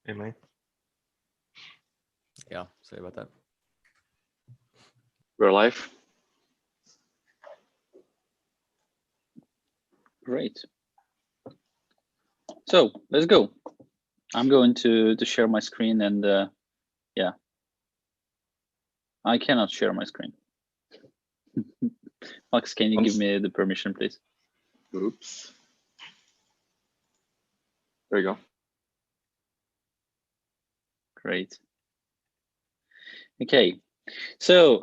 Am I? Yeah, sorry about that. We're live. Great. So let's go. I'm going to share my screen, and yeah, I cannot share my screen. Max, can you give me the permission, please? Oops. There you go. Great. Okay. So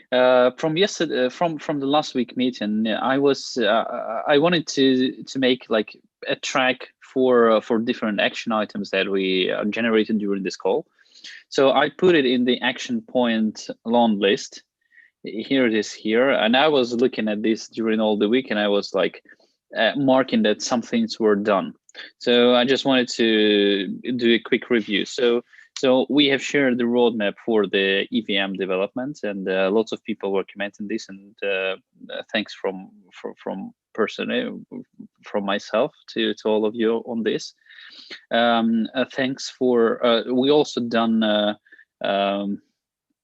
from yesterday, from the last week meeting, I wanted to make like a track for different action items that we generated during this call. So I put it in the action point long list. Here it is here, and I was looking at this during all the week, and I was like marking that some things were done. So I just wanted to do a quick review. So we have shared the roadmap for the EVM development, and lots of people were commenting this, and thanks from personally from myself to all of you on this. Thanks for we also done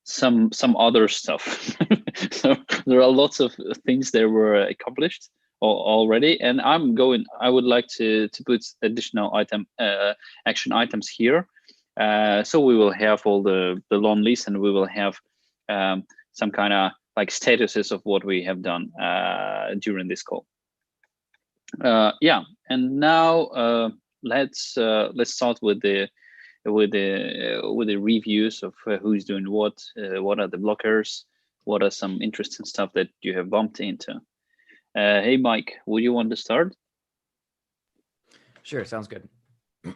some other stuff. So there are lots of things that were accomplished already, and I would like to put additional action items here. So we will have all the long list, and we will have some kind of like statuses of what we have done during this call. Yeah, and now let's start with the reviews of who's doing what are the blockers, what are some interesting stuff that you have bumped into. Hey, Mike, would you want to start? Sure, sounds good. I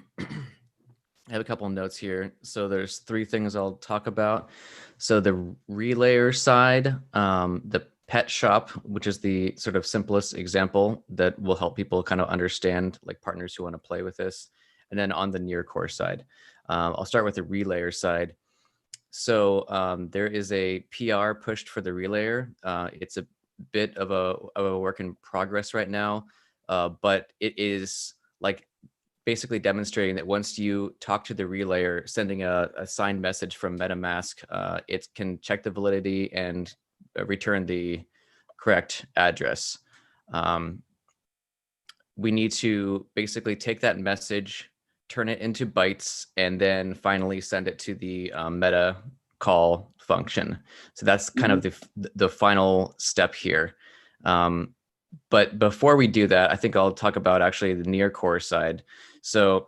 have a couple of notes here. So there's 3 things I'll talk about. So the relayer side, the pet shop, which is the sort of simplest example that will help people kind of understand, like partners who want to play with this. And then on the near core side, I'll start with the relayer side. So there is a PR pushed for the relayer. It's a bit of a work in progress right now, but it is like basically demonstrating that once you talk to the relayer, sending a signed message from MetaMask, it can check the validity and return the correct address. We need to basically take that message, turn it into bytes, and then finally send it to the meta call function. So that's kind of the final step here. But before we do that, I think I'll talk about actually the near core side. So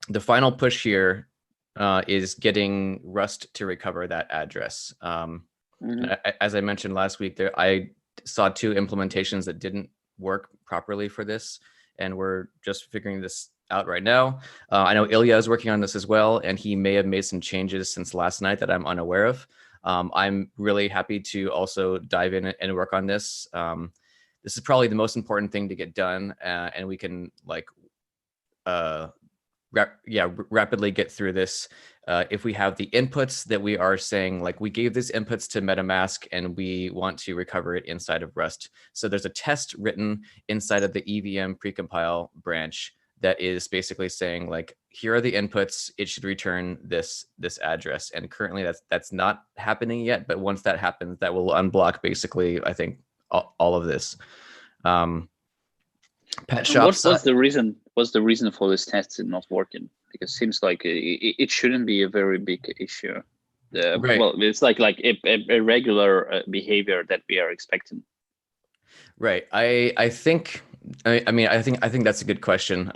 the final push here is getting Rust to recover that address. As I mentioned last week, I saw 2 implementations that didn't work properly for this, and we're just figuring this out right now. I know Ilya is working on this as well, and he may have made some changes since last night that I'm unaware of. I'm really happy to also dive in and work on this. This is probably the most important thing to get done, and we can like, rapidly get through this. If we have the inputs that we are saying, like we gave these inputs to MetaMask and we want to recover it inside of Rust. So there's a test written inside of the EVM precompile branch that is basically saying like, here are the inputs, it should return this address. And currently that's not happening yet, but once that happens, that will unblock basically, I think, all of this. Pet shop. What's the reason? What's the reason for this test not working? Because it seems like it shouldn't be a very big issue. Right. Well, it's like a regular behavior that we are expecting. Right. I think that's a good question.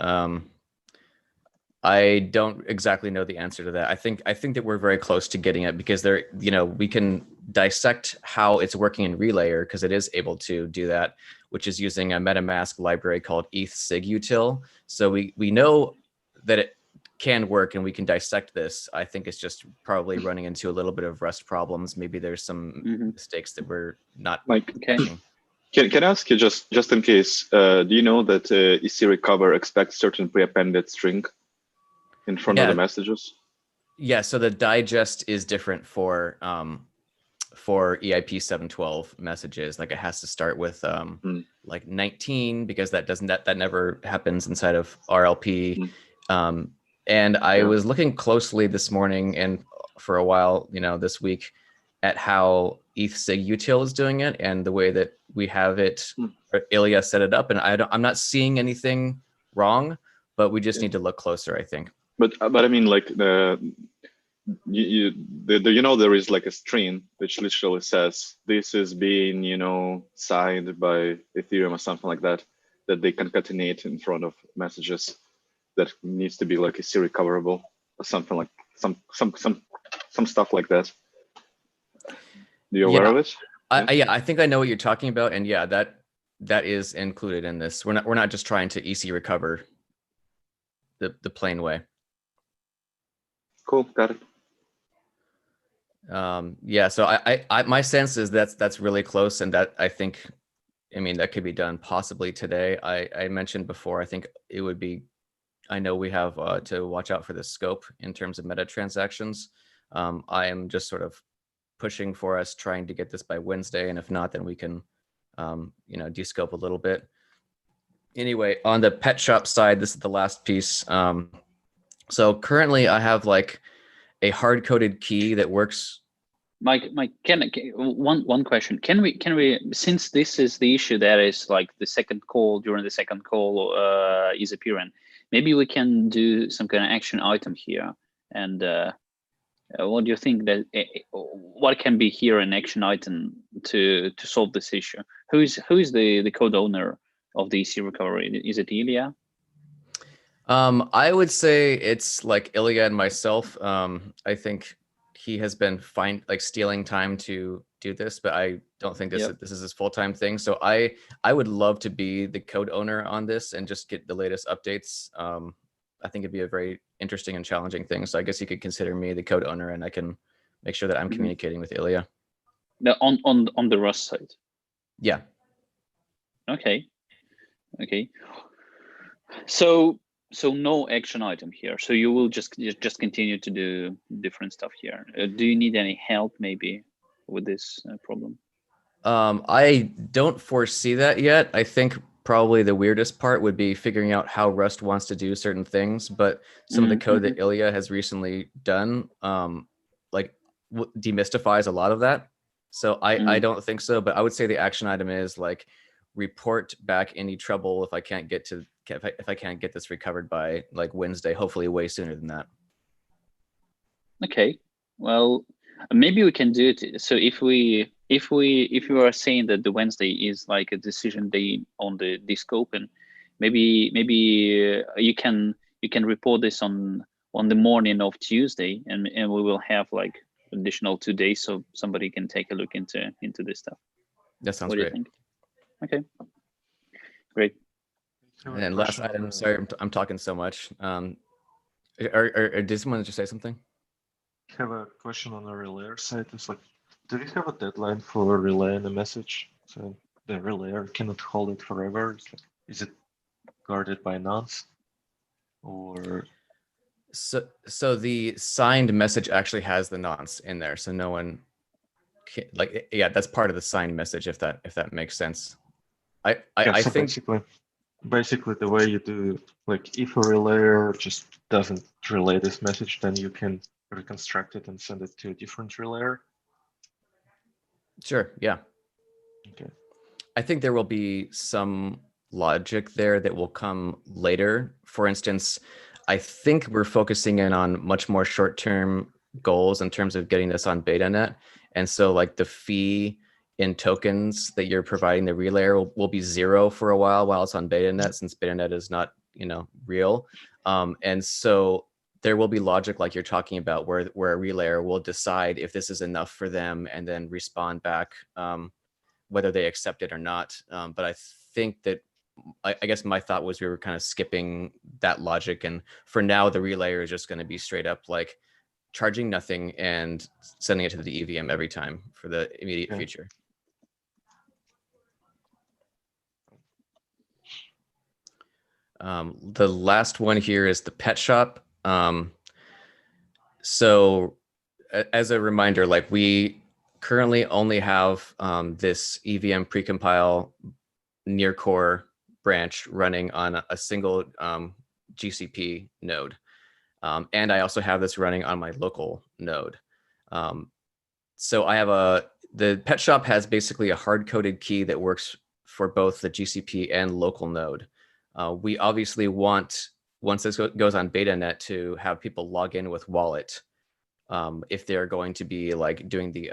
I don't exactly know the answer to that. I think that we're very close to getting it, because we can dissect how it's working in Relayer, because it is able to do that, which is using a MetaMask library called ethsigutil. So we know that it can work, and we can dissect this. I think it's just probably running into a little bit of Rust problems. Maybe there's some mistakes that we're not catching. Can I ask you just in case, do you know that EC recover expects certain pre-appended string in front of the messages? Yeah, so the digest is different for EIP 712 messages. Like it has to start with like 19, because that never happens inside of RLP. And I Yeah. was looking closely this morning and for a while, this week, at how ETH SIG util is doing it and the way that we have it, or Ilya set it up. And I'm not seeing anything wrong, but we just need to look closer, I think. But I mean, like there is like a string which literally says this is being signed by Ethereum or something like that they concatenate in front of messages that needs to be like EC recoverable or something like some stuff like that. Do you aware of it? Yeah, I think I know what you're talking about, and yeah, that is included in this. We're not just trying to EC recover the plain way. Cool, got it. Yeah, so I my sense is that's really close, and that I think, that could be done possibly today. I mentioned before, I think it would be. I know we have to watch out for the scope in terms of meta transactions. I am just sort of pushing for us trying to get this by Wednesday, and if not, then we can descope a little bit. Anyway, on the pet shop side, this is the last piece. So currently I have like a hard-coded key that works. Mike, one question. Can we, since this is the issue that is like the second call, during the second call is appearing, maybe we can do some kind of action item here. And what do you think that what can be here an action item to solve this issue? Who is the code owner of the EC recovery? Is it Ilya? I would say it's like Ilya and myself. I think he has been stealing time to do this, but I don't think this is his full-time thing. So I would love to be the code owner on this and just get the latest updates. I think it'd be a very interesting and challenging thing. So I guess you could consider me the code owner, and I can make sure that I'm communicating with Ilya. On the Rust side. Yeah. Okay. So no action item here. So you will just continue to do different stuff here. Do you need any help maybe with this problem? I don't foresee that yet. I think probably the weirdest part would be figuring out how Rust wants to do certain things, but some of the code that Ilya has recently done, demystifies a lot of that. So I don't think so, but I would say the action item is like report back any trouble if I can't get this recovered by like Wednesday, hopefully way sooner than that. Okay, well, maybe we can do it. So if you are saying that the Wednesday is like a decision day on the scope, and maybe you can report this on the morning of Tuesday, and we will have like additional 2 days so somebody can take a look into this stuff. That sounds great. What do you think? Okay, great. And then last item, sorry, I'm talking so much. Or did someone just say something? I have a question on the relayer side. It's like, do we have a deadline for relaying a message? So the relayer cannot hold it forever. Is it guarded by nonce? Or so the signed message actually has the nonce in there, so no one can, that's part of the signed message, if that makes sense. I think basically the way you do, like, if a relayer just doesn't relay this message, then you can reconstruct it and send it to a different relayer. Sure, yeah. Okay. I think there will be some logic there that will come later. For instance, I think we're focusing in on much more short-term goals in terms of getting this on BetaNet. And so like the fee in tokens that you're providing the relayer will be 0 for a while it's on BetaNet, since BetaNet is not, real. And so there will be logic like you're talking about where a relayer will decide if this is enough for them and then respond back whether they accept it or not. But I think that, I guess my thought was we were kind of skipping that logic. And for now, the relayer is just going to be straight up like charging nothing and sending it to the EVM every time for the immediate future. The last one here is the pet shop. So as a reminder, like we currently only have this EVM precompile near core branch running on a single GCP node. And I also have this running on my local node. So I have the pet shop has basically a hard-coded key that works for both the GCP and local node. We obviously want, once this goes on BetaNet, to have people log in with wallet if they're going to be like doing the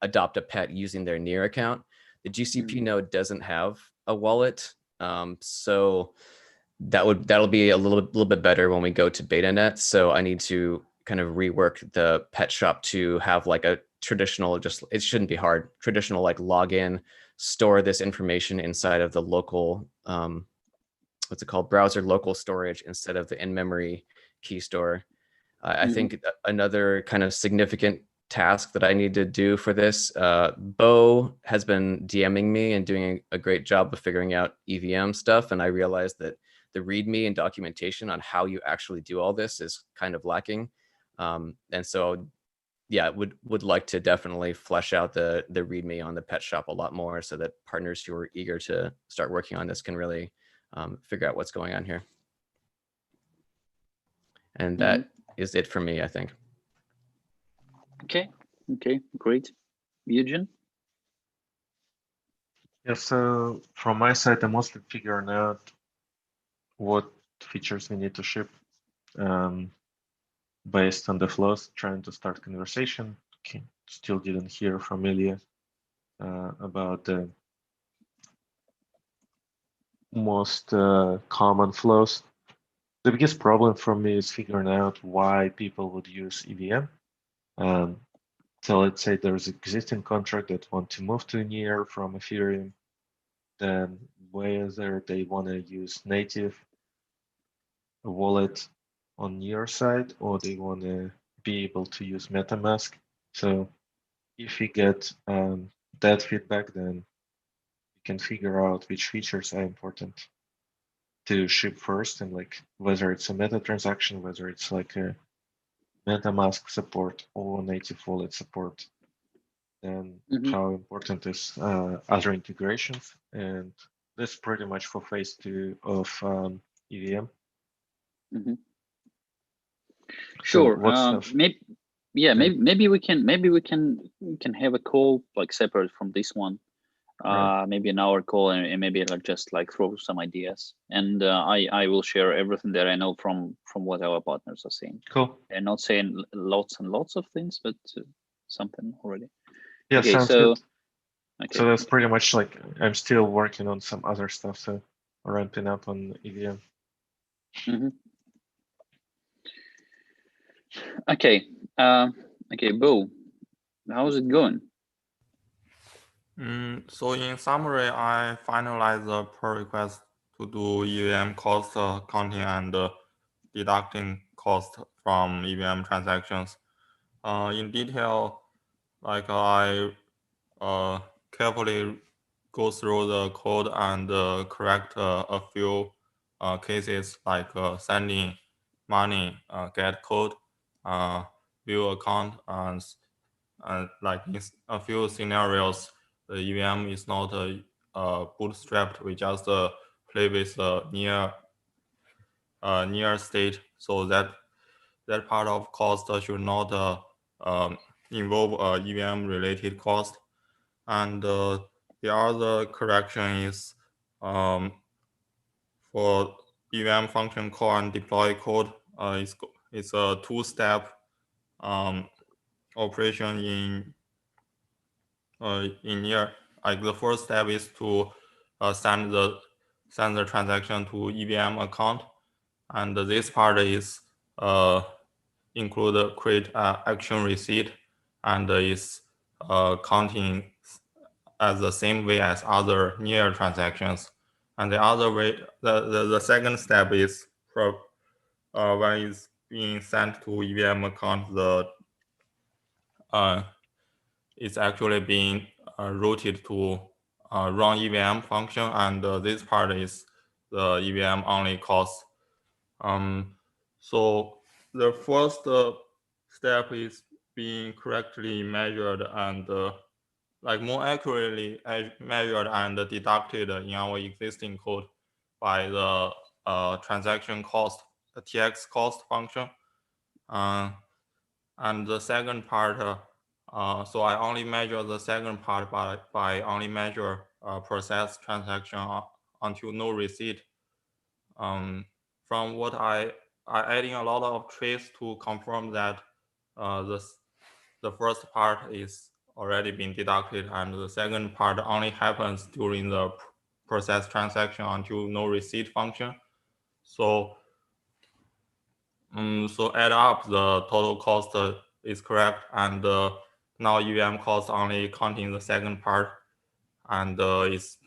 adopt a pet using their Near account. The GCP node doesn't have a wallet, so that'll be a little bit better when we go to BetaNet. So I need to kind of rework the pet shop to have like a traditional, just it shouldn't be hard, traditional like login, store this information inside of the local what's it called, browser local storage instead of the in-memory key store. I think another kind of significant task that I need to do for this, Bo has been DMing me and doing a great job of figuring out EVM stuff. And I realized that the README and documentation on how you actually do all this is kind of lacking. And so, yeah, would like to definitely flesh out the README on the pet shop a lot more so that partners who are eager to start working on this can really figure out what's going on here. And that is it for me, I think. Okay, great. Eugen? Yeah, so from my side, I'm mostly figuring out what features we need to ship based on the flows, trying to start conversation. Still didn't hear from Ilya about the most common flows. The biggest problem for me is figuring out why people would use EVM. So let's say there's an existing contract that want to move to Near from Ethereum, then whether they want to use native wallet on your side or they want to be able to use MetaMask. So if we get that feedback, then we can figure out which features are important to ship first, and like whether it's a meta transaction, whether it's like a MetaMask support or native wallet support, and how important is other integrations. And that's pretty much for phase 2 of EVM. Sure. So maybe we can have a call like separate from this one. Right. Maybe an hour call, and maybe like just like throw some ideas, and I will share everything that I know from what our partners are saying. Cool. They're not saying lots and lots of things, but something already. Yeah, okay, sounds so good. Okay. So that's pretty much like I'm still working on some other stuff, so ramping up on EVM. Okay. Okay, Bo, how's it going? So in summary, I finalized the pull request to do EVM cost counting and deducting cost from EVM transactions. In detail, like I carefully go through the code and correct a few cases like sending money, get code, view account, and like in a few scenarios, the EVM is not bootstrapped. We just play with near state, so that part of cost should not involve EVM related cost. And the other correction is for EVM function call and deploy code. It's a two-step operation in here. Like the first step is to send the transaction to EVM account, and this part is include create action receipt, and is counting as the same way as other Near transactions. And the other way, the second step is when it's being sent to EVM account, the it's actually being routed to run EVM function, and this part is the EVM only cost. So the first step is being correctly measured and like more accurately measured and deducted in our existing code by the transaction cost TX cost function. And the second part, so I only measure the second part by only measure process transaction until no receipt. From what I adding a lot of trace to confirm that the first part is already been deducted and the second part only happens during the process transaction until no receipt function. So so add up the total cost is correct, and now EVM cost only counting the second part, and it's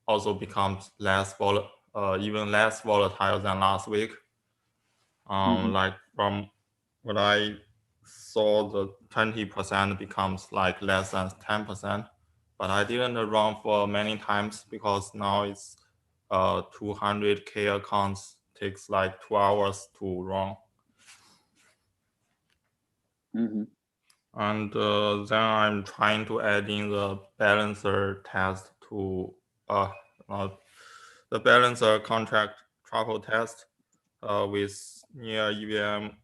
also becomes even less volatile than last week. Like from what I saw, the 20% becomes like less than 10%, but I didn't run for many times because now it's 200K accounts takes like 2 hours to run. And then I'm trying to add in the balancer test to the balancer contract truffle test with near EVM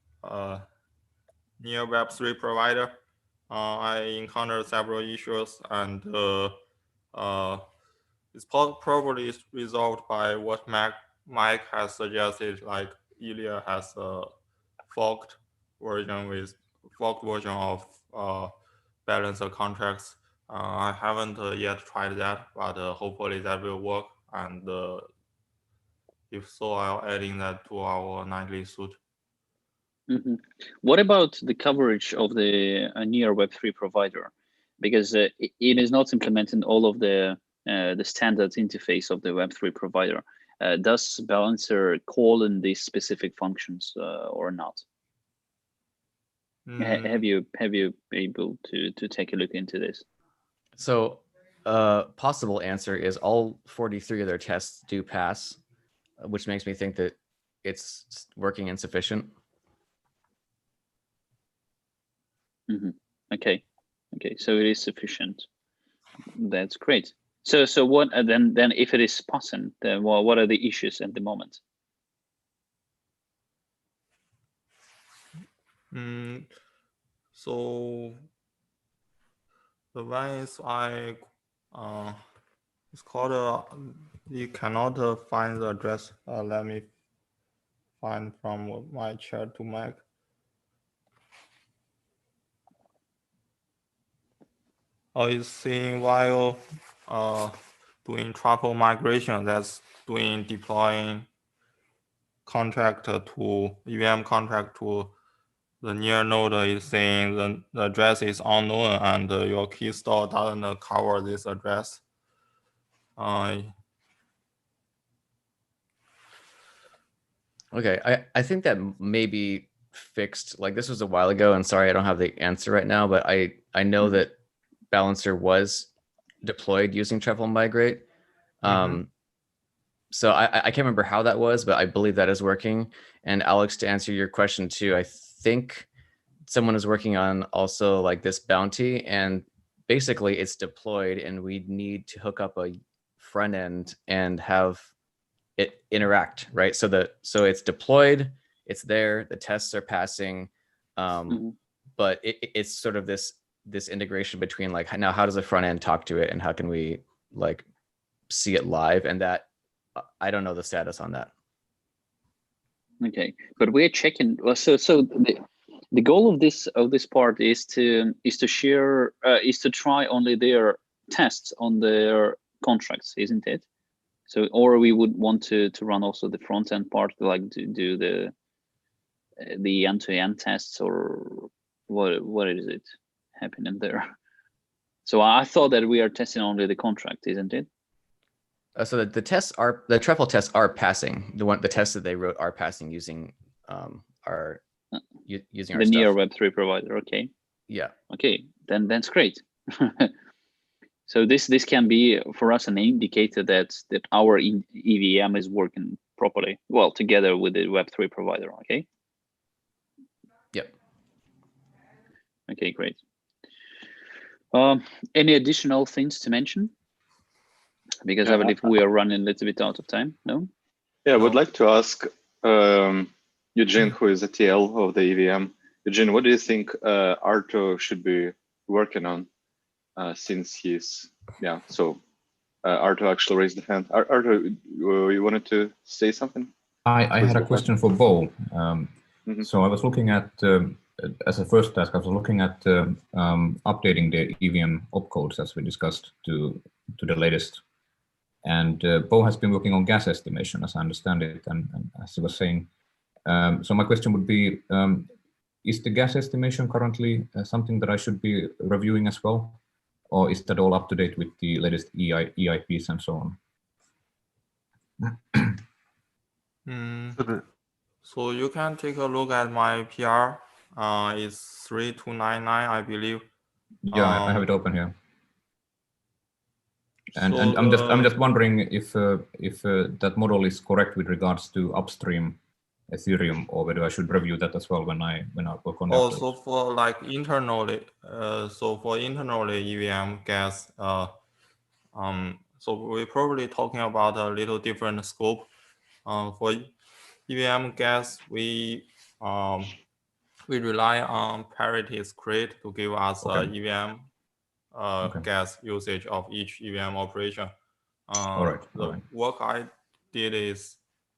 near Web3 provider. I encountered several issues, and it's probably resolved by what Mike has suggested. Like Ilya has a forked version of balancer contracts. I haven't yet tried that, but hopefully that will work. And if so, I'll adding that to our nightly suit. What about the coverage of the near Web3 provider? Because it is not implementing all of the standard interface of the Web3 provider. Does balancer call in these specific functions or not? Have you able to take a look into this? So possible answer is all 43 of their tests do pass, which makes me think that it's working insufficient. Okay, so it is sufficient. That's great. So what then if it is passing, then what are the issues at the moment? So the one is it's called you cannot find the address. Let me find from my chat to Mike. It's saying while doing truffle migration, that's doing deploying contract to EVM contract to the near node is saying the address is unknown and your key store doesn't cover this address. Okay, I think that may be fixed. Like this was a while ago, and sorry, I don't have the answer right now, but I know that Balancer was deployed using truffle migrate. So I can't remember how that was, but I believe that is working. And Alex, to answer your question too, I think someone is working on also like this bounty, and basically it's deployed and we need to hook up a front end and have it interact, right? So it's deployed, it's there, the tests are passing, but it's sort of this integration between like, now how does the front end talk to it and how can we like see it live? And that I don't know the status on that. Okay, but we're checking. So the goal of this part is to share is to try only their tests on their contracts, isn't it? So, or we would want to run also the front end part, like to do the end-to-end tests, or what is it happening there? So I thought that we are testing only the contract, isn't it? So the truffle tests are passing. The tests that they wrote are passing using using our the near stuff. Web3 provider. Okay. Yeah. Okay, then that's great. So this can be for us an indicator that our EVM is working properly, well, together with the Web3 provider. Okay. Yep. Okay, great. Any additional things to mention? Because I believe we are running a little bit out of time. No? Yeah, I would like to ask, Eugene, who is a TL of the EVM. Eugene, what do you think Arto should be working on since he's, yeah, so Arto actually raised the hand. Arto, you wanted to say something? I Please had a go ahead. question for Bo. Mhm. So I was looking at, as a first task, I was looking at updating the EVM opcodes as we discussed to the latest. And Bo has been working on gas estimation, as I understand it, and as he was saying. So my question would be, is the gas estimation currently something that I should be reviewing as well? Or is that all up to date with the latest EIPs and so on? So the, So you can take a look at my PR. It's 3299, I believe. Yeah, I have it open here. And, So and I'm just wondering if that model is correct with regards to upstream Ethereum, or whether I should review that as well when I work on the updates. also for like internally, so for internally EVM gas, so we're probably talking about a little different scope. For EVM gas, we rely on parity script to give us EVM gas usage of each EVM operation. All right. The work I did is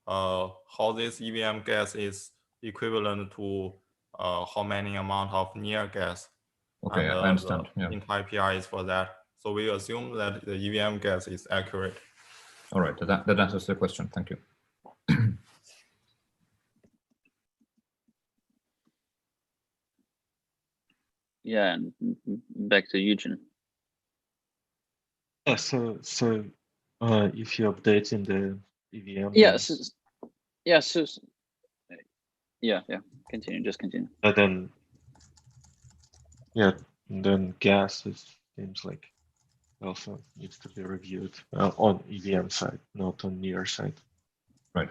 how this EVM gas is equivalent to how many amount of near gas. Okay, and, I understand. The entire PR is for that. So we assume that the EVM gas is accurate. All right, that answers the question. Thank you. Yeah, and back to Eugene. yeah, so if you update in the EVM, Yes. Yes. Yeah. Continue. Just continue. then then gas seems like also needs to be reviewed on EVM side, not on near side. Right.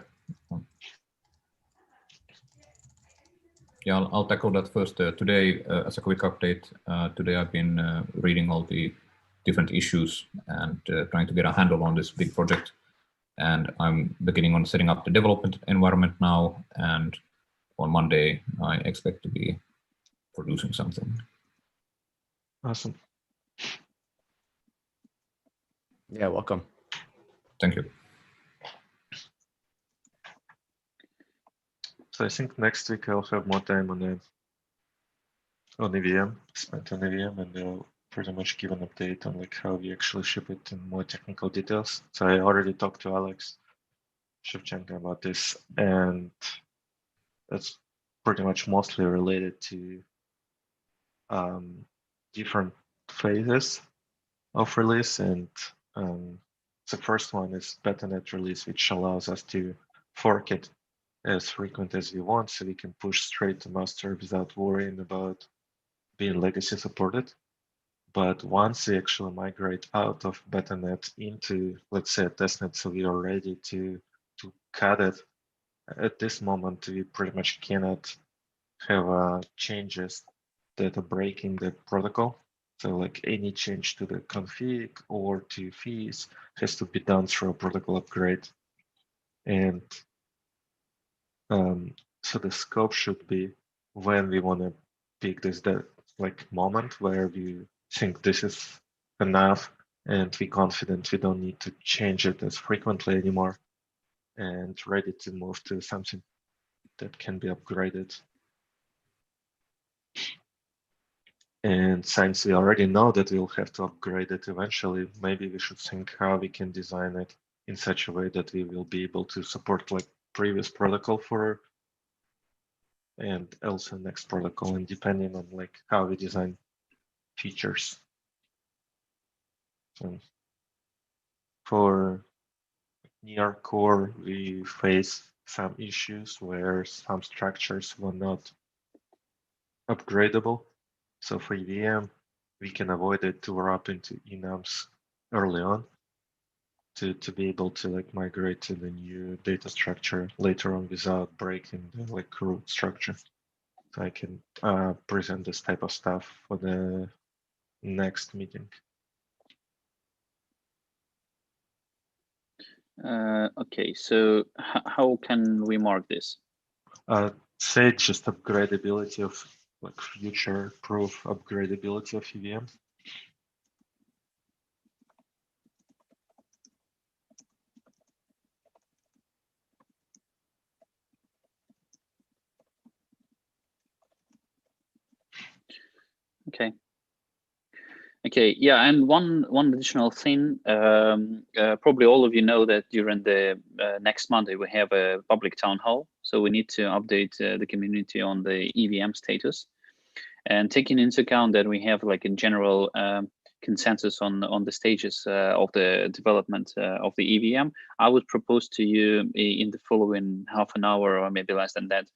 Yeah, I'll tackle that first. Today, as a quick update, today I've been reading all the different issues and trying to get a handle on this big project. And I'm beginning on setting up the development environment now. And on Monday, I expect to be producing something. Awesome. Yeah, welcome. Thank you. So I think next week I'll have more time on EVM, spent on EVM, and they'll pretty much give an update on like how we actually ship it in more technical details. So I already talked to Alex Shevchenko about this, and that's pretty much mostly related to different phases of release. And the first one is betanet release, which allows us to fork it as frequent as we want, so we can push straight to master without worrying about being legacy supported. But once we actually migrate out of betanet into, let's say, a testnet, so we are ready to cut it, at this moment we pretty much cannot have changes that are breaking the protocol. So like any change to the config or to fees has to be done through a protocol upgrade. And so the scope should be when we want to pick this like moment where we think this is enough and we're confident we don't need to change it as frequently anymore and ready to move to something that can be upgraded. And since we already know that we'll have to upgrade it eventually, maybe we should think how we can design it in such a way that we will be able to support like previous protocol for and also next protocol, and depending on like how we design features. So for near core, we face some issues where some structures were not upgradable. So for EVM, we can avoid it to wrap into enums early on to be able to like migrate to the new data structure later on without breaking the like root structure. So I can present this type of stuff for the next meeting. Okay, so how can we mark this? Say just upgradability of like future proof upgradability of EVM. Okay. Okay, yeah, and one additional thing, probably all of you know that during the next Monday we have a public town hall, so we need to update the community on the EVM status, and taking into account that we have like in general consensus on the stages of the development of the EVM, I would propose to you in the following half an hour or maybe less than that,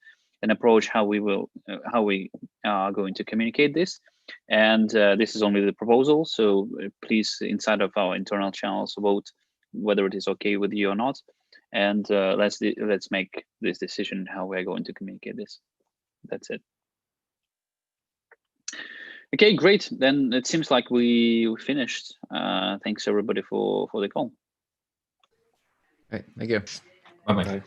an approach how we are going to communicate this. And this is only the proposal, so please, inside of our internal channels, vote whether it is okay with you or not, and let's make this decision how we're going to communicate this. That's it. Okay, great. Then it seems like we finished. Thanks everybody for the call. Right, thank you. Bye-bye. Right.